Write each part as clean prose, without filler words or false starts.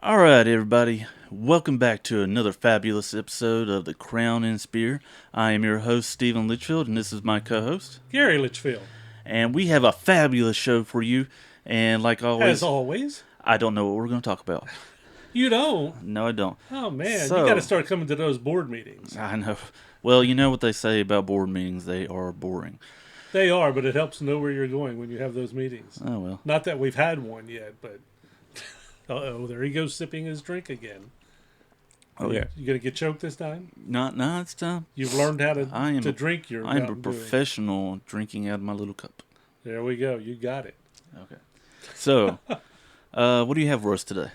All right, everybody. Welcome back to another fabulous episode of The Crown and Spear. I am your host, Stephen Litchfield, and this is my co-host. Gary Litchfield. And we have a fabulous show for you. And like As always, always. I don't know what we're going to talk about. You don't? No, I don't. Oh, man. You So, got to start coming to those board meetings. I know. Well, you know what they say about board meetings. They are boring. They are, but it helps know where you're going when you have those meetings. Oh, well. Not that we've had one yet, but... Uh-oh, there he goes sipping his drink again. Oh, yeah. You going to get choked this time? No, it's time. You've learned how to drink your I am a Mountain Dew. professional drinking out of my little cup. There we go. You got it. Okay. So, what do you have for us today?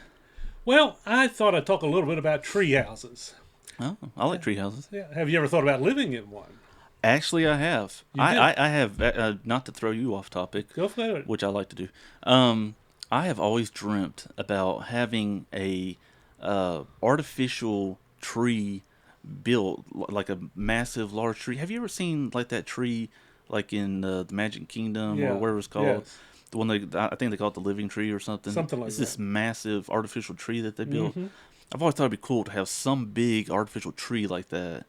Well, I thought I'd talk a little bit about tree houses. Oh, I like tree houses. Yeah. Have you ever thought about living in one? Actually, I have. You did? I have, not to throw you off topic, Go for it. which I like to do. I have always dreamt about having a artificial tree built, like a massive, large tree. Have you ever seen like that tree, like in the Magic Kingdom Yeah. or whatever it's called? Yes. The one I think they call it the Living Tree or something. Something like It's this that. massive artificial tree that they built. Mm-hmm. I've always thought it'd be cool to have some big artificial tree like that,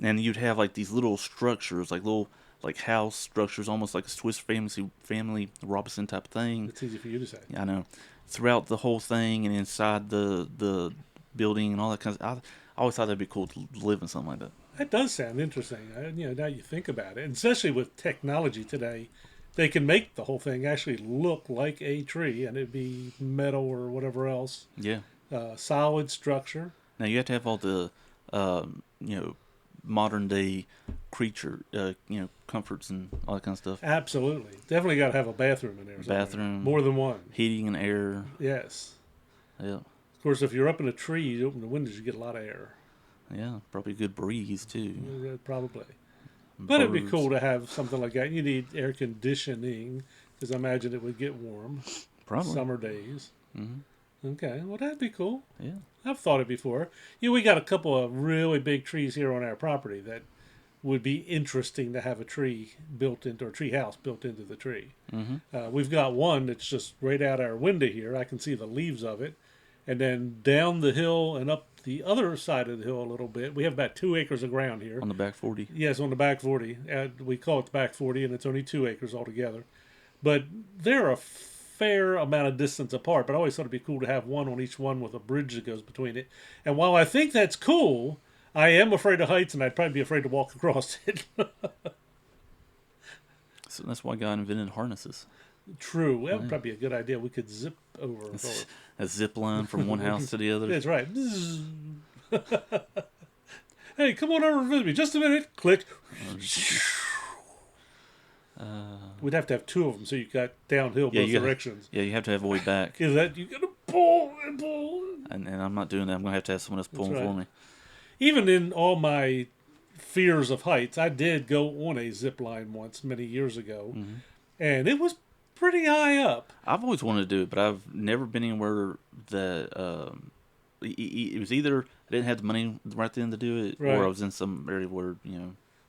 and you'd have like these little structures, like little like house structures, almost like a Swiss Family Robinson type of thing. It's easy for you to say. I know, throughout the whole thing and inside the building and all that kind of. I always thought that'd be cool to live in something like that. That does sound interesting. Now you think about it, and especially with technology today, they can make the whole thing actually look like a tree, and it'd be metal or whatever else, Yeah. solid structure. Now you have to have all the, modern day creature, comforts and all that kind of stuff. Absolutely, definitely got to have a bathroom in there. somewhere. Bathroom. More than one. Heating and air. Yes. Yeah. Of course, if you're up in a tree, you open the windows, you get a lot of air. Yeah. Probably a good breeze too. Yeah, probably. But it'd be Birds. cool to have something like that. You need air conditioning because I imagine it would get warm. Probably. Summer days. Hmm. Okay, well that'd be cool. Yeah. I've thought it before. We got a couple of really big trees here on our property that would be interesting to have a tree built into, or tree house built into the tree. Hmm. We've got one that's just right out our window here. I can see the leaves of it. And then down the hill and up the other side of the hill a little bit, we have about 2 acres of ground here. On the back 40. Yes, on the back 40. We call it the back 40, and it's only 2 acres altogether. But they're a fair amount of distance apart, but I always thought it'd be cool to have one on each one with a bridge that goes between it. And while I think that's cool, I am afraid of heights, and I'd probably be afraid to walk across it. So that's why God invented harnesses. True. That would probably be a good idea. We could zip over. A zip line from one house to the other. That's right. Hey, come on over and visit me. Just a minute. Click. We'd have to have 2 of them so you got downhill both directions. Yeah, you have to have a way back. Is that you got to pull and pull? And I'm not doing that. I'm going to have someone else pulling That's right. for me. Even in all my fears of heights, I did go on a zip line once many years ago, Hmm. and it was pretty high up. I've always wanted to do it, but I've never been anywhere that it was either I didn't have the money right then to do it, Right. or I was in some area where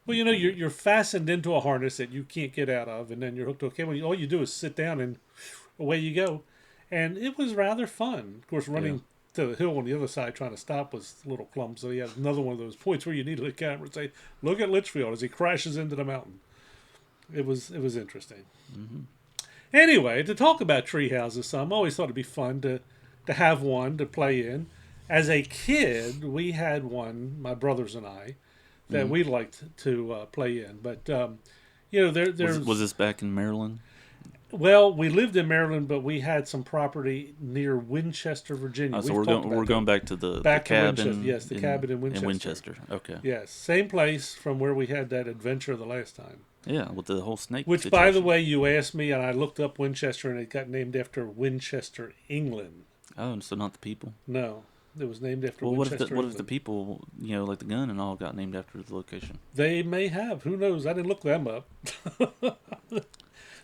Well, you're fastened into a harness that you can't get out of, and then you're hooked. Okay, well, all you do is sit down, and away you go. And it was rather fun. Of course, running to the hill on the other side trying to stop was a little clumsy. You had another one of those points where you needed a camera and say, "Look at Litchfield as he crashes into the mountain." It was interesting. Hmm. Anyway, to talk about tree houses some, I always thought it'd be fun to have one to play in. As a kid, we had one, my brothers and I, that we liked to play in. But, there's... was this back in Maryland? Well, we lived in Maryland, but we had some property near Winchester, Virginia. Oh, so We've talked about we're that. going back to the Back to cabin. Winchester. Yes, the cabin in Winchester. In Winchester. Okay. Yes, same place from where we had that adventure the last time. Yeah, with the whole snake. Which, by the situation. way, you asked me, and I looked up Winchester, and it got named after Winchester, England. Oh, so not the people. No, it was named after Well, Winchester, what if the England. people, like the gun and all, got named after the location? They may have. Who knows? I didn't look them up.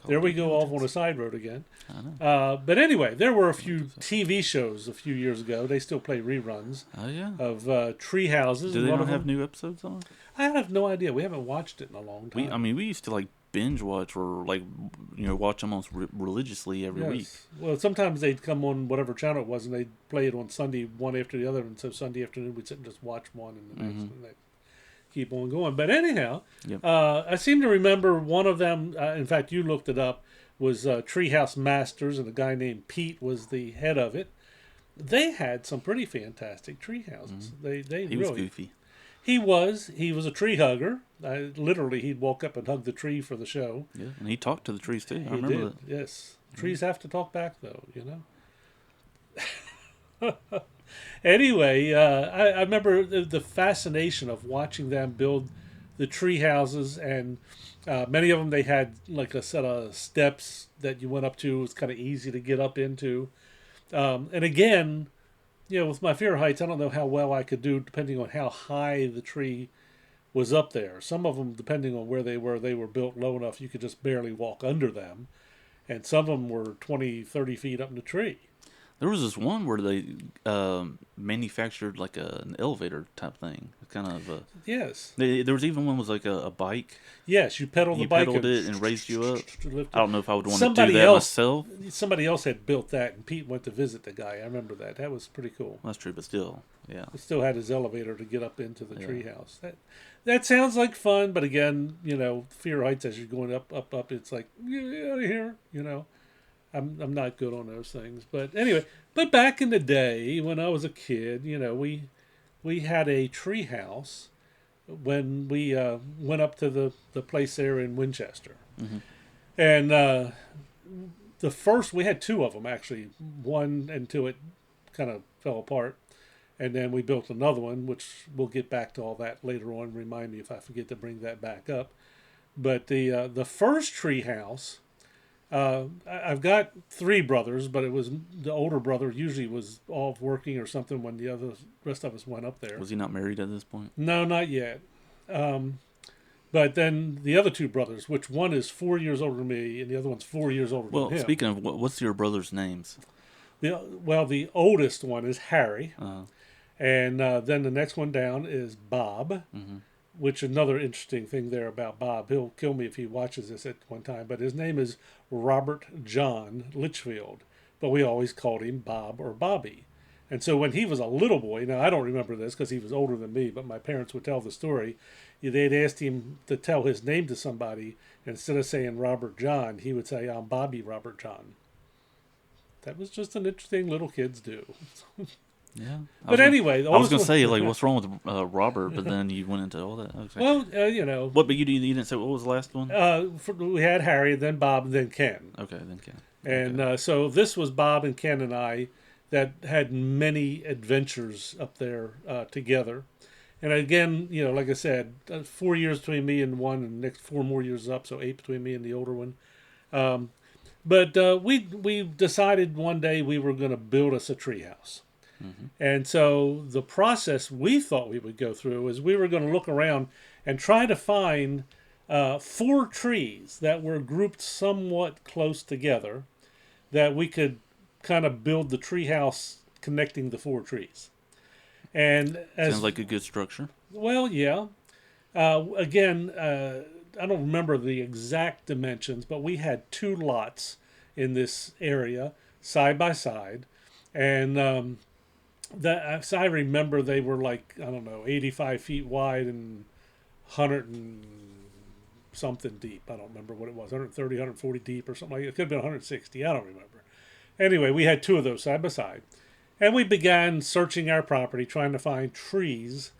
There we go off on a side road again. I know. But anyway, there were a few TV shows a few years ago. They still play reruns Oh yeah. of tree houses. Do and they one not of have them- new episodes on? I have no idea. We haven't watched it in a long time. We used to like binge watch or like watch them almost religiously every week. Yes. Well, sometimes they'd come on whatever channel it was, and they'd play it on Sunday, one after the other. And so Sunday afternoon, we'd sit and just watch one, and the next, and that keep on going. But anyhow, Yep. I seem to remember one of them. In fact, you looked it up. Was Treehouse Masters, and a guy named Pete was the head of it. They had some pretty fantastic tree houses. They He really was goofy. he was a tree hugger. Literally, he'd walk up and hug the tree for the show. Yeah, and he talked to the trees too. I He remember did. that. Yes, trees have to talk back though. Anyway, I remember the fascination of watching them build the tree houses, and many of them they had like a set of steps that you went up to. It was kind of easy to get up into. And again, with my fear of heights, I don't know how well I could do depending on how high the tree was up there. Some of them, depending on where they were built low enough you could just barely walk under them. And some of them were 20, 30 feet up in the tree. There was this one where they manufactured like an elevator type thing. Kind of. Yes. There was even one was like a bike. Yes, you pedal the You bike. pedaled it and raised you up. Lift I don't know if I would want to do Somebody that else- myself. Somebody else had built that, and Pete went to visit the guy. I remember that. That was pretty cool. That's true, but still, yeah. It still had his elevator to get up into the Yeah. treehouse. That sounds like fun, but again, fear of heights as you're going up, it's like, get out of here, I'm not good on those things. But anyway, back in the day when I was a kid, we had a treehouse when we went up to the place there in Winchester. And the first, we had two of them actually, one until it kind of fell apart. And then we built another one, which we'll get back to all that later on. Remind me if I forget to bring that back up. But the first tree house, I've got three brothers, but it was the older brother usually was off working or something when the rest of us went up there. Was he not married at this point? No, not yet. But then the other two brothers, which one is 4 years older than me, and the other one's 4 years older than him. Well, speaking of, what's your brothers' names? The oldest one is Harry. Uh, And then the next one down is Bob, mhm. which another interesting thing there about Bob. He'll kill me if he watches this at one time, but his name is Robert John Litchfield, but we always called him Bob or Bobby. And so when he was a little boy, now I don't remember this because he was older than me, but my parents would tell the story. They'd asked him to tell his name to somebody, and instead of saying Robert John, he would say, I'm Bobby Robert John. That was just an interesting little kids do. Yeah. But anyway, I was going to say, like, what's wrong with Robert, but then you went into all that. Okay. Well, What, but you didn't say, what was the last one? we had Harry, then Bob, and then Ken. Okay, then Ken. And so this was Bob and Ken and I that had many adventures up there together. And again, like I said, 4 years between me and one, and the next 4 more years up, so 8 between me and the older one. But we decided one day we were going to build us a treehouse. Mm-hmm. And so the process we thought we would go through is we were going to look around and try to find 4 trees that were grouped somewhat close together that we could kind of build the treehouse connecting the 4 trees. And Sounds like a good structure. well, yeah. Again, I don't remember the exact dimensions, but we had 2 lots in this area side by side, and that, as I remember, they were like, I don't know, 85 feet wide and 100 and something deep. I don't remember what it was, 130, 140 deep or something like that. It could have been 160. I don't remember. Anyway, we had 2 of those side by side. And we began searching our property, trying to find trees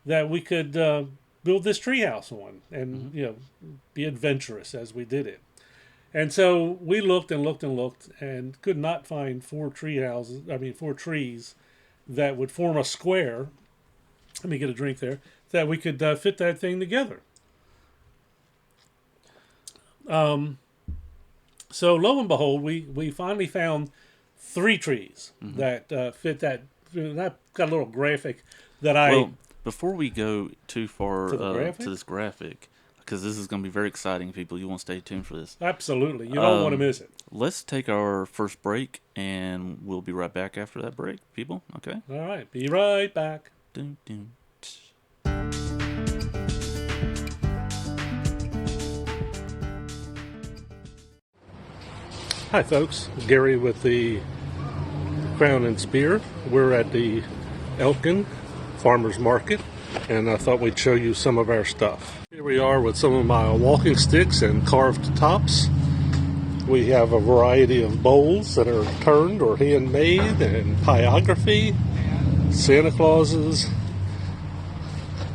that we could build this treehouse on and, be adventurous as we did it. And so we looked and looked and looked and could not find 4 trees that would form a square. Let me get a drink there. That we could fit that thing together. So lo and behold, we finally found 3 trees that fit that. I've got a little graphic that Well, before we go too far To the graphic? to this graphic, because this is going to be very exciting, people, you want to stay tuned for this. Absolutely. You don't want to miss it. Let's take our first break, and we'll be right back after that break, people. Okay? All right. Be right back. Dun, dun, tsh. Hi, folks. Gary with the Crown and Spear. We're at the Elkin Farmers Market, and I thought we'd show you some of our stuff. Here we are with some of my walking sticks and carved tops. We have a variety of bowls that are turned or handmade, and pyrography, Santa Clauses.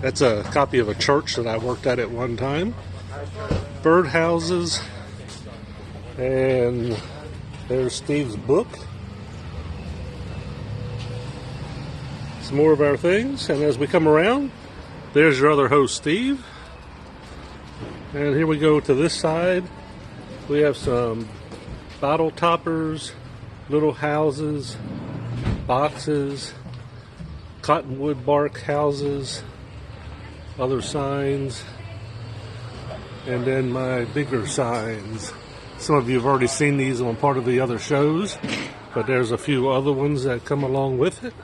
That's a copy of a church that I worked at one time. Birdhouses. And there's Steve's book. Some more of our things. And as we come around, there's your other host, Steve. And here we go to this side. We have some bottle toppers, little houses, boxes, cottonwood bark houses, other signs, and then my bigger signs. Some of you have already seen these on part of the other shows, but there's a few other ones that come along with it.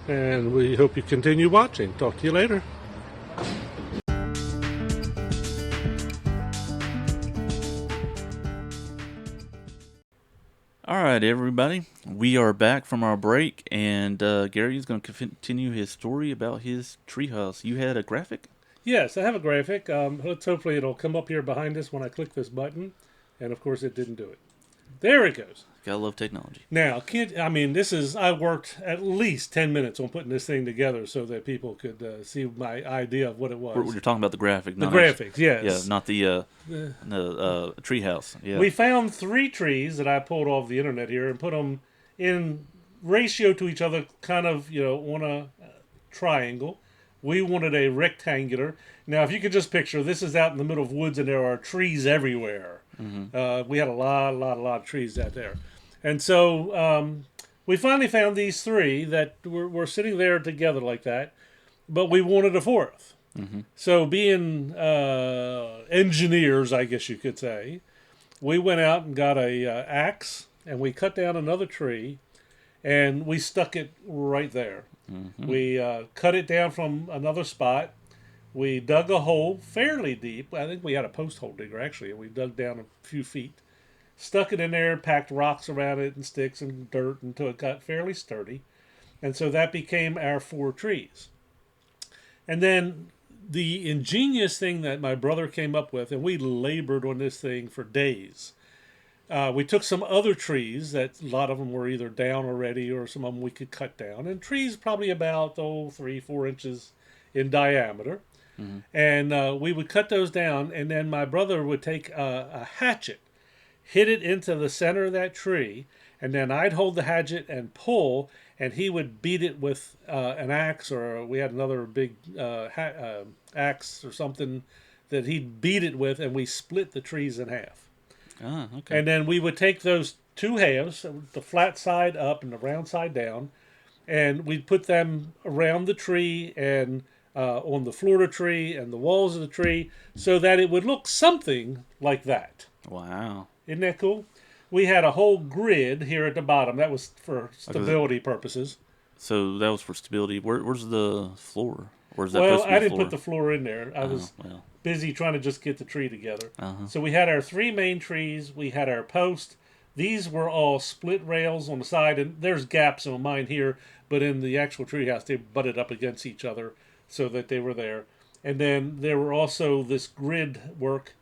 And we hope you continue watching. Talk to you later. All right, everybody. We are back from our break, and Gary is going to continue his story about his treehouse. You had a graphic? Yes, I have a graphic. Hopefully it'll come up here behind us when I click this button. And of course it didn't do it. There it goes. Gotta love technology. Now, I worked at least 10 minutes on putting this thing together so that people could see my idea of what it was. You're talking about the graphic, the graphics, yes. Yeah, not the treehouse. Yeah. We found 3 trees that I pulled off the internet here and put them in ratio to each other, kind of, on a triangle. We wanted a rectangular. Now, if you could just picture, this is out in the middle of woods, and there are trees everywhere. Mm-hmm. We had a lot of trees out there. And so we finally found these 3 that were sitting there together like that, but we wanted a 4th. Mm-hmm. So being engineers, I guess you could say, we went out and got a axe, and we cut down another tree, and we stuck it right there. Mm-hmm. We cut it down from another spot. We dug a hole fairly deep. I think we had a post hole digger, actually, and we dug down a few feet. Stuck it in there, packed rocks around it and sticks and dirt until it got fairly sturdy. And so that became our 4 trees. And then the ingenious thing that my brother came up with, and we labored on this thing for days. We took some other trees that a lot of them were either down already or some of them we could cut down. And trees probably about 3-4 inches in diameter. Mm-hmm. And we would cut those down, and then my brother would take a hatchet, hit it into the center of that tree, and then I'd hold the hatchet and pull, and he would beat it with an axe, or we had another big axe or something that he'd beat it with, and we split the trees in half. Ah, okay. And then we would take those 2 halves, the flat side up and the round side down, and we'd put them around the tree and on the floor of the tree and the walls of the tree so that it would look something like that. Wow. Isn't that cool? We had a whole grid here at the bottom. That was for stability purposes. So that was for stability. Where's the floor? Where's that Well, I didn't put the floor in there. I was well. busy trying to just get the tree together. Uh-huh. So we had our 3 main trees. We had our post. These were all split rails on the side, and there's gaps on mine here, but in the actual treehouse, they butted up against each other so that they were there. And then there were also this grid work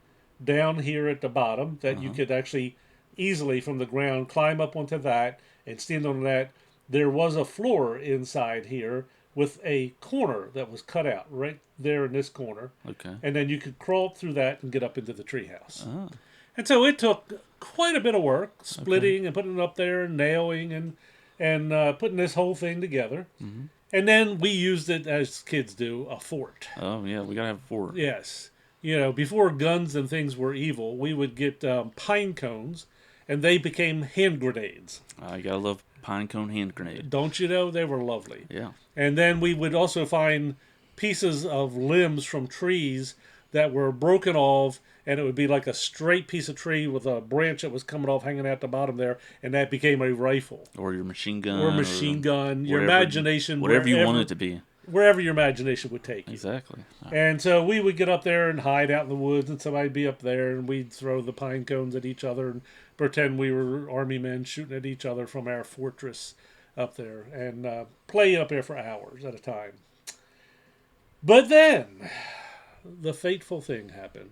down here at the bottom that you could actually easily from the ground climb up onto that and stand on that. There was a floor inside here with a corner that was cut out right there in this corner. Okay. And then you could crawl through that and get up into the treehouse. Oh. And so it took quite a bit of work, splitting and putting it up there and nailing and putting this whole thing together. Mm-hmm. And then we used it, as kids do, a fort. Oh, yeah, we got to have a fort. Yes. Before guns and things were evil, we would get pine cones, and they became hand grenades. You got to love pine cone hand grenade. Don't you know? They were lovely. Yeah. And then we would also find pieces of limbs from trees that were broken off, and it would be like a straight piece of tree with a branch that was coming off hanging out the bottom there, and that became a rifle. Or your machine gun. Or machine gun. Your imagination. Whatever you want it to be. wherever your imagination would take you. Exactly. And so we would get up there and hide out in the woods, and somebody'd be up there, and we'd throw the pine cones at each other and pretend we were army men shooting at each other from our fortress up there, and play up there for hours at a time. But then, the fateful thing happened.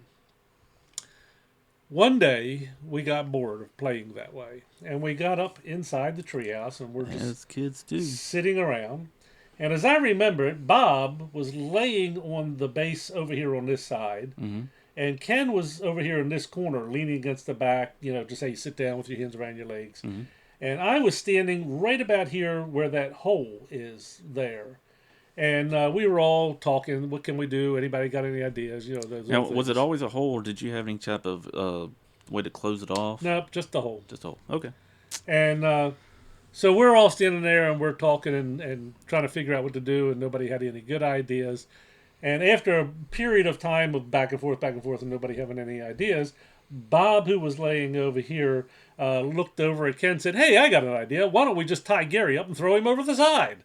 One day, we got bored of playing that way, and we got up inside the treehouse, and we're just As kids do. sitting around. And as I remember it, Bob was laying on the base over here on this side, Mm-hmm. and Ken was over here in this corner, leaning against the back, just say you sit down with your hands around your legs. Mm-hmm. And I was standing right about here where that hole is there. And we were all talking, what can we do? Anybody got any ideas? Those Now, little was it things. always a hole, or did you have any type of way to close it off? Nope, just the hole. Just a hole. Okay. And so we're all standing there and we're talking and trying to figure out what to do, and nobody had any good ideas. And after a period of time of back and forth, and nobody having any ideas, Bob, who was laying over here, looked over at Ken and said, "Hey, I got an idea. Why don't we just tie Gary up and throw him over the side?"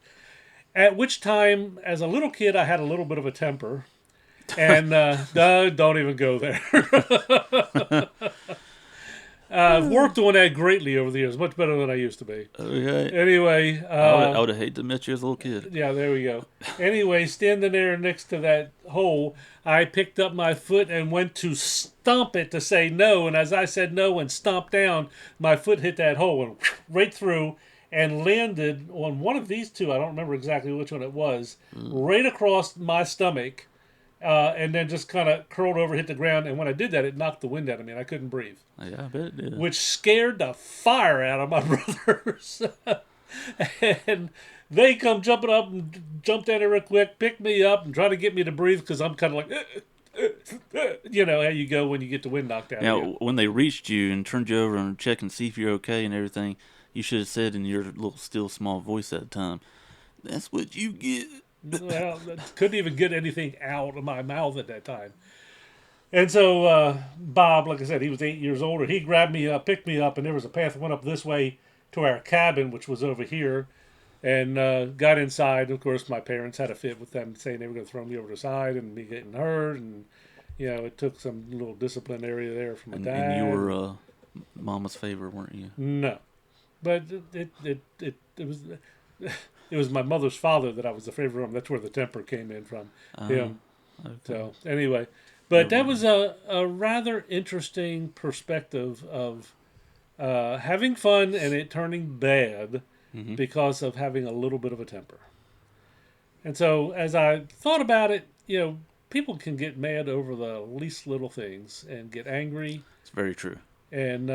At which time, as a little kid, I had a little bit of a temper. And no, don't even go there. I've worked on that greatly over the years, much better than I used to be. Okay. Anyway, I would have hated to meet you as a little kid. yeah, there we go. Anyway, standing there next to that hole, I picked up my foot and went to stomp it to say no. And as I said no and stomped down, my foot hit that hole and right through and landed on one of these two. I don't remember exactly which one it was, right across my stomach. And then just kind of curled over, hit the ground. And when I did that, it knocked the wind out of me, and I couldn't breathe. Yeah, I bet it did. Which scared the fire out of my brothers. And they come jumping up and jumped in there real quick, picked me up, and tried to get me to breathe because I'm kind of like, you know how you go when you get the wind knocked out Now, of you. when they reached you and turned you over and checked and see if you're okay and everything, you should have said in your little, still, small voice at the time, "That's what you get." Well, I couldn't even get anything out of my mouth at that time. And so Bob, like I said, he was 8 years older. He grabbed me up, picked me up, and there was a path that went up this way to our cabin, which was over here, and got inside. Of course, my parents had a fit with them saying they were going to throw me over the side and me getting hurt. And, it took some little discipline area there from my dad. And you were Mama's favorite, weren't you? No. But it was... It was my mother's father that I was the favorite of. That's where the temper came in from him. Okay. So anyway, but that was a rather interesting perspective of having fun and it turning bad Mm-hmm. because of having a little bit of a temper. And so as I thought about it, people can get mad over the least little things and get angry. It's very true. And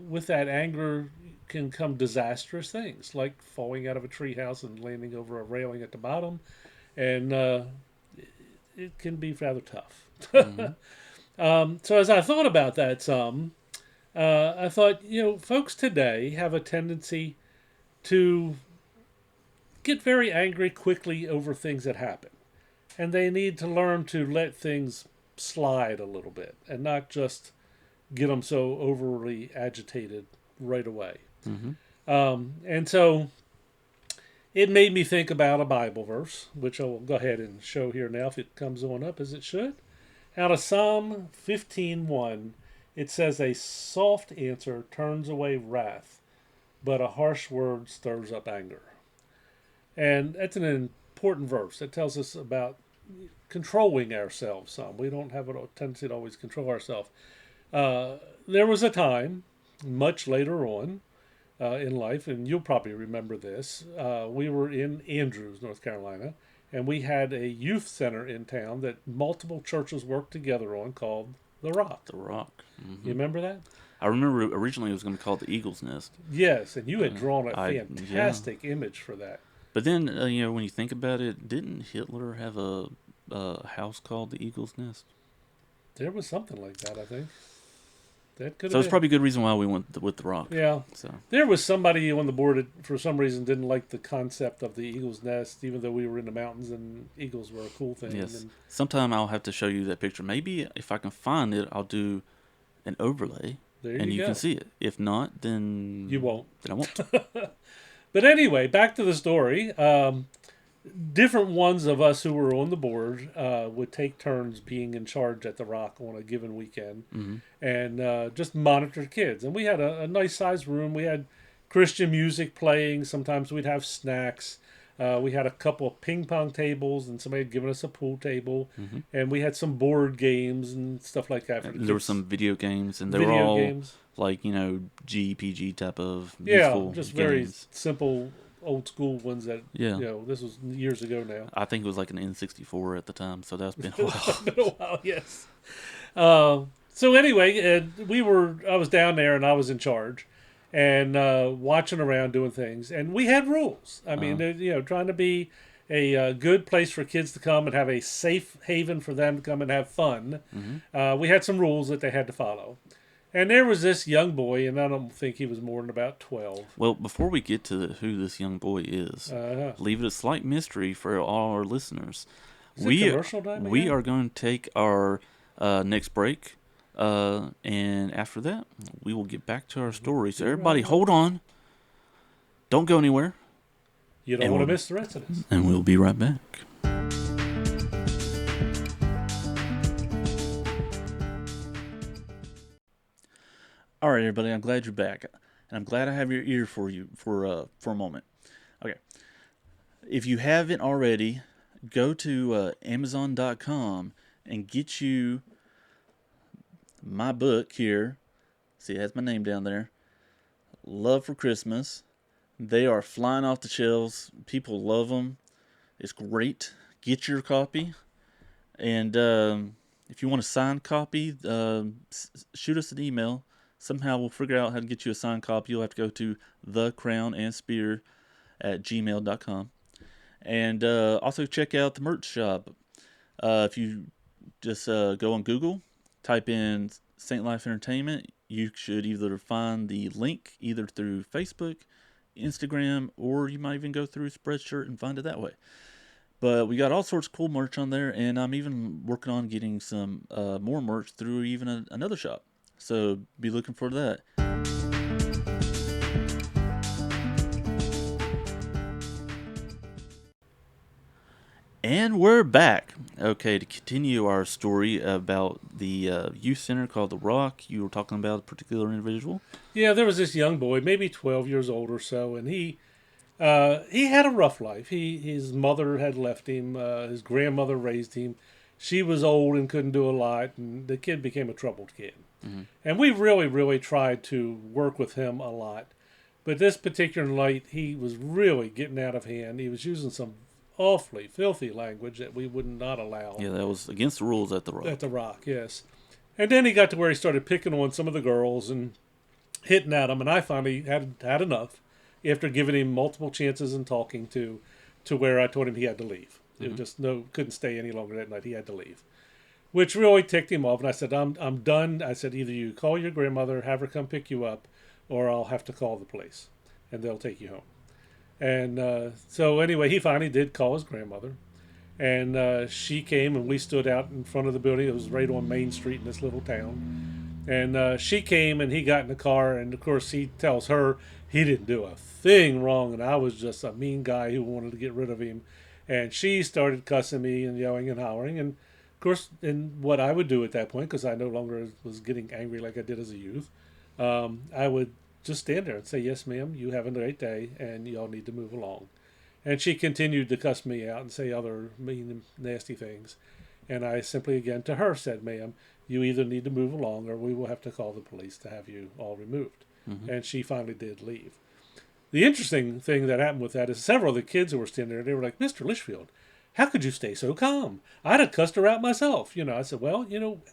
with that anger can come disastrous things, like falling out of a treehouse and landing over a railing at the bottom. And it can be rather tough. Mm-hmm. So as I thought about that some, I thought, folks today have a tendency to get very angry quickly over things that happen. And they need to learn to let things slide a little bit and not just get them so overly agitated right away. Mm-hmm. And so it made me think about a Bible verse, which I'll go ahead and show here now if it comes on up as it should. Out of Psalm 15:1, it says, "A soft answer turns away wrath, but a harsh word stirs up anger." And that's an important verse. That tells us about controlling ourselves some. We don't have a tendency to always control ourselves. There was a time, much later on in life, and you'll probably remember this, we were in Andrews, North Carolina, and we had a youth center in town that multiple churches worked together on called The Rock. The Rock. Mm-hmm. You remember that? I remember originally it was going to be called the Eagle's Nest. Yes, and you had drawn a Yeah. fantastic image for that. But then, when you think about it, didn't Hitler have a house called the Eagle's Nest? There was something like that, I think. That could So have it's been. probably a good reason why we went with the Rock. Yeah. So There was somebody on the board that, for some reason, didn't like the concept of the eagle's nest, even though we were in the mountains and eagles were a cool thing. yes, And sometime I'll have to show you that picture. Maybe if I can find it, I'll do an overlay, there and you go. can see it. If not, then You won't. Then I won't. But anyway, back to the story. different ones of us who were on the board would take turns being in charge at the Rock on a given weekend, Mm-hmm. and just monitor kids. And we had a nice sized room. We had Christian music playing. Sometimes we'd have snacks. We had a couple of ping pong tables, and somebody had given us a pool table, Mm-hmm. and we had some board games and stuff like that for the And there were kids. some video games, and they were Video all games. like GPG type of Yeah, youthful just very games. simple old school ones that, Yeah, this was years ago now. I think it was like an N64 at the time, so that's been a while. Been a while, yes. So anyway, I was down there and I was in charge, and watching around doing things, and we had rules. I mean, Uh, trying to be a good place for kids to come and have a safe haven for them to come and have fun. mm-hmm. We had some rules that they had to follow, and there was this young boy, and I don't think he was more than about 12. Well, before we get to who this young boy is, leave it a slight mystery for all our listeners. Is it commercial time We again? are going to take our next break, and after that, we will get back to our story. So everybody, hold on, don't go anywhere, You don't and want to we'll- miss the rest of this. and we'll be right back. All right, everybody, I'm glad you're back, and I'm glad I have your ear for you for a moment. Okay, if you haven't already, go to Amazon.com and get you my book here. See, it has my name down there. Love for Christmas. They are flying off the shelves. People love them. It's great. Get your copy. And if you want a signed copy, shoot us an email. Somehow we'll figure out how to get you a signed copy. You'll have to go to thecrownanspear@gmail.com. And also check out the merch shop. If you just go on Google, type in St. Life Entertainment, you should either find the link either through Facebook, Instagram, or you might even go through Spreadshirt and find it that way. But we got all sorts of cool merch on there, and I'm even working on getting some more merch through even another shop. So be looking for that. And we're back. Okay, to continue our story about the youth center called The Rock, you were talking about a particular individual. Yeah, there was this young boy, maybe 12 years old or so, and he had a rough life. His mother had left him. His grandmother raised him. She was old and couldn't do a lot, and the kid became a troubled kid. Mm-hmm. And we really, really tried to work with him a lot. But this particular night, he was really getting out of hand. He was using some awfully filthy language that we would not allow Yeah, that was against the rules at The Rock. at the Rock, yes. And then he got to where he started picking on some of the girls and hitting at them, and I finally had enough after giving him multiple chances and talking to where I told him he had to leave. It was just couldn't stay any longer that night. He had to leave, which really ticked him off. And I said, I'm done. I said, either you call your grandmother, have her come pick you up, or I'll have to call the police, and they'll take you home. And so anyway, he finally did call his grandmother, and she came, and we stood out in front of the building. It was right on Main Street in this little town. And she came, and he got in the car, and of course he tells her he didn't do a thing wrong, and I was just a mean guy who wanted to get rid of him. And she started cussing me and yelling and hollering, and of course, and what I would do at that point, because I no longer was getting angry like I did as a youth, I would just stand there and say, "Yes, ma'am, you have a great day, and y'all need to move along." And she continued to cuss me out and say other mean and nasty things. And I simply again to her said, "Ma'am, you either need to move along or we will have to call the police to have you all removed." Mm-hmm. And she finally did leave. The interesting thing that happened with that is several of the kids who were standing there, they were like, "Mr. Litchfield, how could you stay so calm? I'd have cussed her out myself." I said, "Well,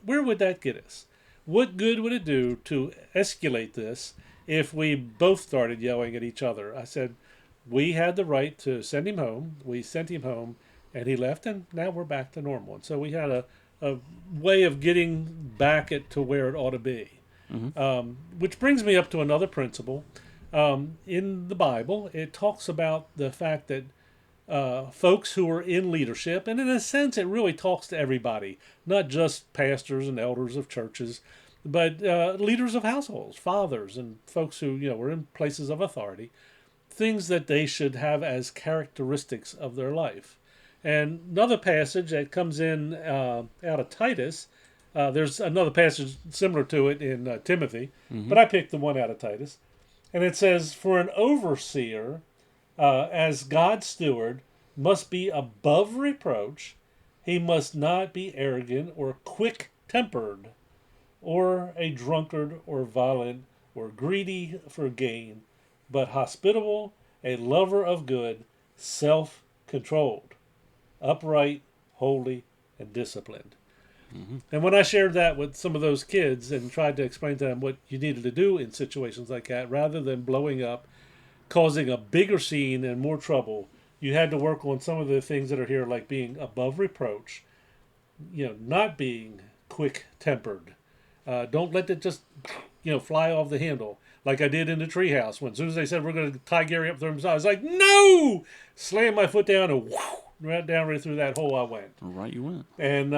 where would that get us? What good would it do to escalate this if we both started yelling at each other?" I said, "We had the right to send him home. We sent him home, and he left, and now we're back to normal." And so we had a way of getting back it to where it ought to be. Mm-hmm. Which brings me up to another principle. In the Bible, it talks about the fact that folks who are in leadership, and in a sense, it really talks to everybody, not just pastors and elders of churches, but leaders of households, fathers, and folks who are in places of authority. things that they should have as characteristics of their life. And another passage that comes in out of Titus, there's another passage similar to it in Timothy, Mm-hmm. but I picked the one out of Titus. And it says, "For an overseer, as God's steward, must be above reproach. He must not be arrogant or quick tempered, or a drunkard or violent or greedy for gain, but hospitable, a lover of good, self controlled, upright, holy, and disciplined." Mm-hmm. And when I shared that with some of those kids and tried to explain to them what you needed to do in situations like that, rather than blowing up, causing a bigger scene and more trouble, you had to work on some of the things that are here, like being above reproach, not being quick tempered. Don't let it just, fly off the handle like I did in the treehouse. When as soon as they said we're going to tie Gary up through himself, I was like, no! Slammed my foot down and right down right through that hole I went. Right, you went. And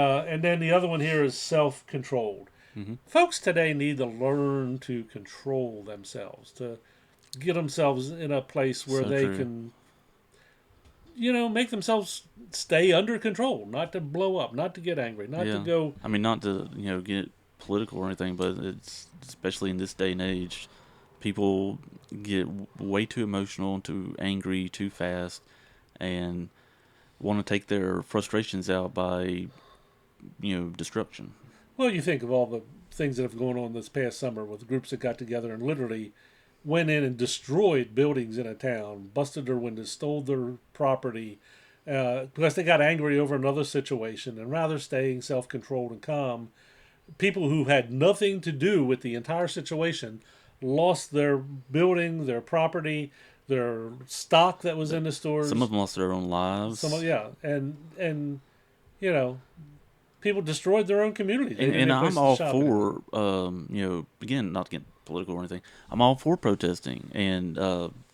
then the other one here is self-controlled. Mm-hmm. Folks today need to learn to control themselves, to get themselves in a place where So they true. can, make themselves stay under control, not to blow up, not to get angry, not to Yeah. go. I mean, not to get political or anything, but it's especially in this day and age, people get way too emotional and too angry too fast, and want to take their frustrations out by destruction. Well, you think of all the things that have gone on this past summer with groups that got together and literally went in and destroyed buildings in a town, busted their windows, stole their property, because they got angry over another situation. And rather staying self controlled and calm, people who had nothing to do with the entire situation lost their building, their property, their stock that was in the Some stores. of them lost their own Some of lives, yeah, and you know, people destroyed their own community. They didn't and have a I'm place to all shop anymore. for again, not to get political or anything. I'm all for protesting and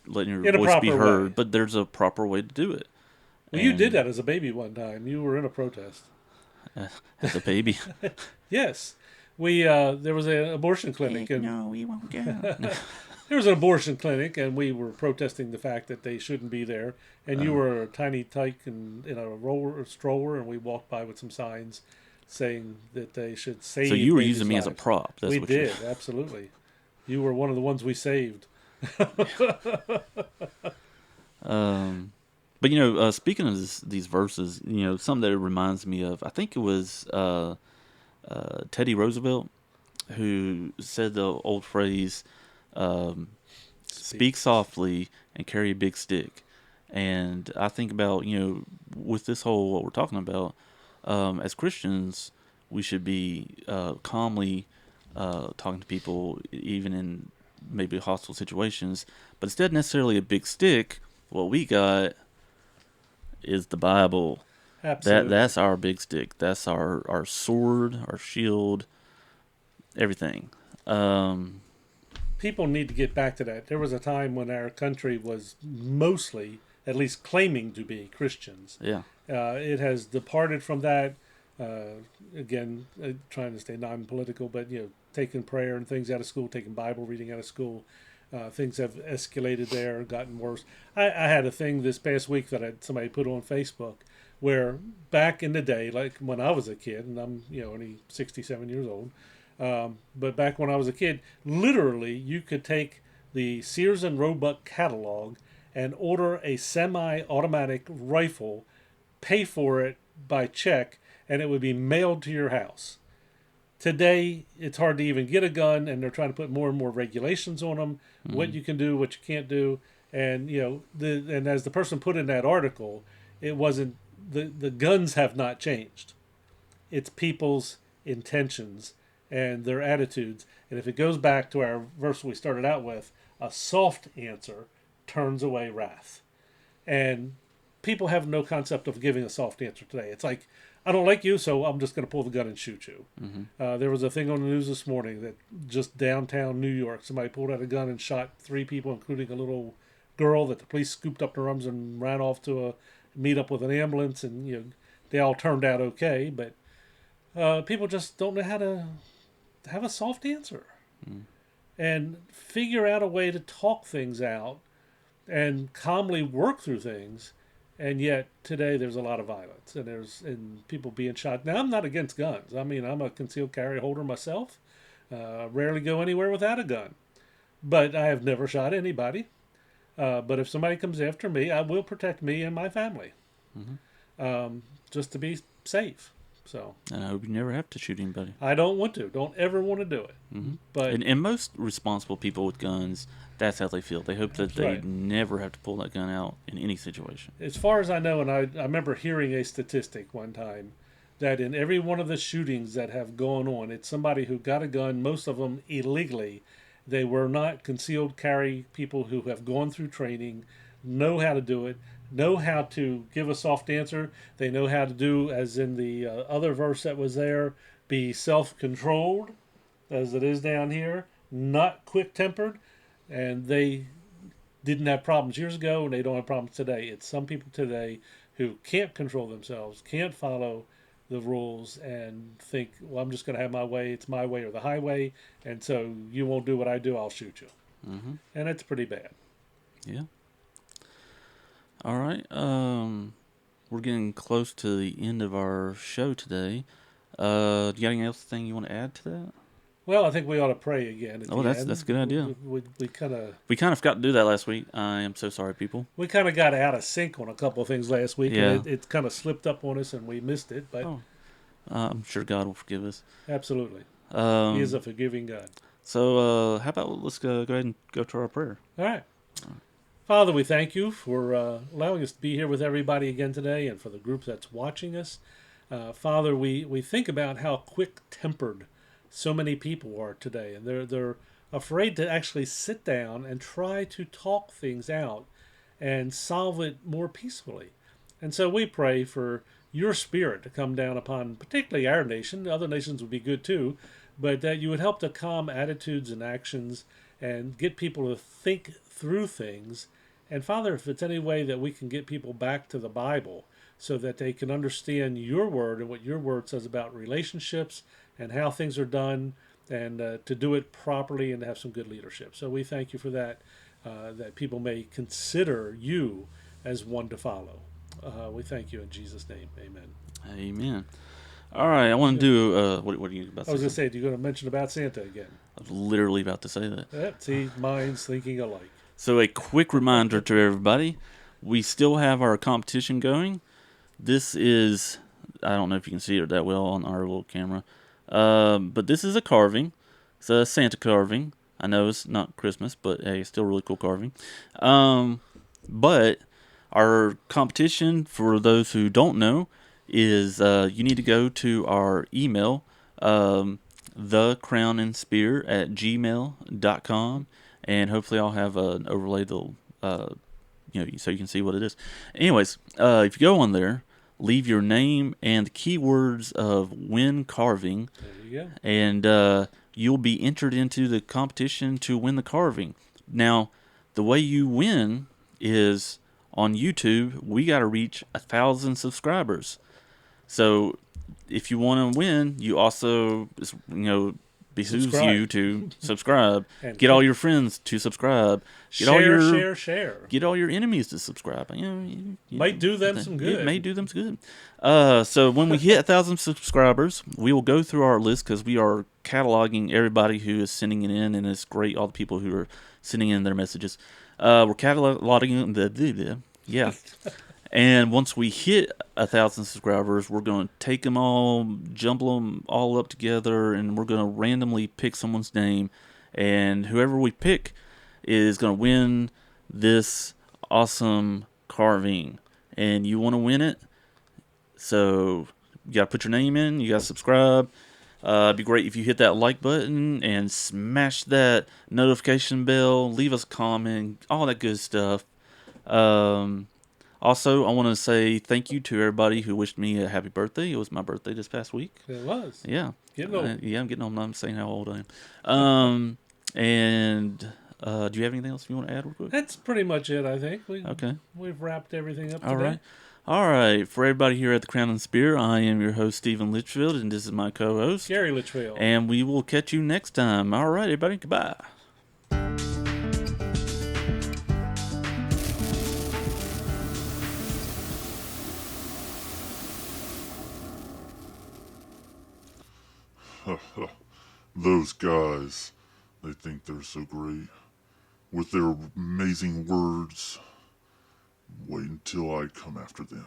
letting your In a voice be proper way. heard, but there's a proper way to do it. Well, you did And that as a baby one time. You were in a protest. as a baby, Yes, we there was an abortion clinic, and no, we won't go. there was an abortion clinic, and we were protesting the fact that they shouldn't be there. And you Uh, were a tiny tyke in a roller or stroller, and we walked by with some signs saying that they should save so you were babies' using me as a lives. prop. That's We what you. did, absolutely. You were one of the ones we saved. Um, but speaking of these verses, something that it reminds me of. I think it was Teddy Roosevelt who said the old phrase, um, "Speak Speaks. softly and carry a big stick." And I think about with this whole what we're talking about, as Christians, we should be calmly talking to people, even in maybe hostile situations. But instead, of necessarily a big stick, what we got is the Bible. Absolutely. That's our big stick. That's our sword, our shield, everything. Um, People need to get back to that. There was a time when our country was mostly, at least claiming to be, Christians. yeah. It has departed from that. Again, trying to stay non-political, but taking prayer and things out of school, taking Bible reading out of school. Things have escalated there, gotten worse. I had a thing this past week that somebody put on Facebook, where back in the day, like when I was a kid, and I'm only 67 years old, but back when I was a kid, literally you could take the Sears and Roebuck catalog and order a semi-automatic rifle, pay for it by check, and it would be mailed to your house. Today, it's hard to even get a gun, and they're trying to put more and more regulations on them, what Mm-hmm. you can do, what you can't do, and and as the person put in that article, it wasn't the guns have not changed. It's people's intentions and their attitudes, and if it goes back to our verse we started out with, a soft answer turns away wrath. And people have no concept of giving a soft answer today. It's like, I don't like you, so I'm just going to pull the gun and shoot you. Mm-hmm. There was a thing on the news this morning that just downtown New York, somebody pulled out a gun and shot three people, including a little girl that the police scooped up their arms and ran off to meet up with an ambulance, and they all turned out okay. But people just don't know how to have a soft answer Mm-hmm. and figure out a way to talk things out and calmly work through things. And yet today there's a lot of violence and people being shot. Now I'm not against guns. I mean, I'm a concealed carry holder myself. Rarely go anywhere without a gun, but I have never shot anybody. But if somebody comes after me, I will protect me and my family, just to be safe. So, and I hope you never have to shoot anybody. I don't want to. Don't ever want to do it. But And most responsible people with guns, that's how they feel. They hope that they right. never have to pull that gun out in any situation. As far as I know, and I remember hearing a statistic one time that in every one of the shootings that have gone on, it's somebody who got a gun, most of them illegally. They were not concealed carry people who have gone through training, know how to do it, know how to give a soft answer. They know how to do, as in the other verse that was there, be self controlled, as it is down here, not quick tempered. And they didn't have problems years ago, and they don't have problems today. It's some people today who can't control themselves, can't follow the rules, and think, well, I'm just going to have my way. It's my way or the highway, and so you won't do what I do, I'll shoot you. And it's pretty bad. Yeah. All right. We're getting close to the end of our show today. Do you got anything else you want to add to that? Well, I think we ought to pray again. That's a good idea. We kind of forgot to do that last week. I am so sorry, people. We kind of got out of sync on a couple of things last week. Yeah. And it kind of slipped up on us, and we missed it. But I'm sure God will forgive us. Absolutely, He is a forgiving God. So, how about let's go ahead and go to our prayer. All right. Father, we thank you for allowing us to be here with everybody again today, and for the group that's watching us. Father, we think about how quick-tempered so many people are today, and they're afraid to actually sit down and try to talk things out and solve it more peacefully. And so we pray for your spirit to come down upon particularly our nation. Other nations would be good too, but that you would help to calm attitudes and actions and get people to think through things. And Father, if it's any way that we can get people back to the Bible so that they can understand your word and what your word says about relationships and how things are done, and to do it properly and to have some good leadership. So we thank you for that, that people may consider you as one to follow. We thank you in Jesus' name. Amen. Amen. All right, I want to do, what are you about to say? I was going to say, do you going to mention about Santa again? I was literally about to say that. See, minds thinking alike. So a quick reminder to everybody, we still have our competition going. This is, I don't know if you can see it that well on our little camera, but this is a carving. It's a Santa carving. I know it's not Christmas, but hey, it's still really cool carving. But our competition, for those who don't know, is you need to go to our email, thecrownandspear@gmail.com, and hopefully I'll have an overlay that'll, so you can see what it is. Anyways, if you go on there, leave your name and the keywords of win carving. There you go. And you'll be entered into the competition to win the carving. Now, the way you win is on YouTube. We got to reach 1,000 subscribers. So if you want to win, you also, behooves you to subscribe. And get all your friends to subscribe. Get share. Get all your enemies to subscribe. Might do them some good. It may do them some good. So when we hit 1,000 subscribers, we will go through our list, because we are cataloging everybody who is sending it in, and it's great, all the people who are sending in their messages. We're cataloging yeah. And once we hit 1,000 subscribers, we're going to take them all, jumble them all up together, and we're going to randomly pick someone's name. And whoever we pick is going to win this awesome carving. And you want to win it, so you got to put your name in, you got to subscribe. It'd be great if you hit that like button and smash that notification bell, leave us a comment, all that good stuff. Also, I want to say thank you to everybody who wished me a happy birthday. It was my birthday this past week. It was. Yeah. Getting old. I'm getting old. I'm saying how old I am. And do you have anything else you want to add real quick? That's pretty much it, I think. Okay. We've wrapped everything up today. All right. All right. For everybody here at the Crown and Spear, I am your host, Stephen Litchfield, and this is my co-host, Gary Litchfield. And we will catch you next time. All right, everybody. Goodbye. Those guys, they think they're so great with their amazing words. Wait until I come after them.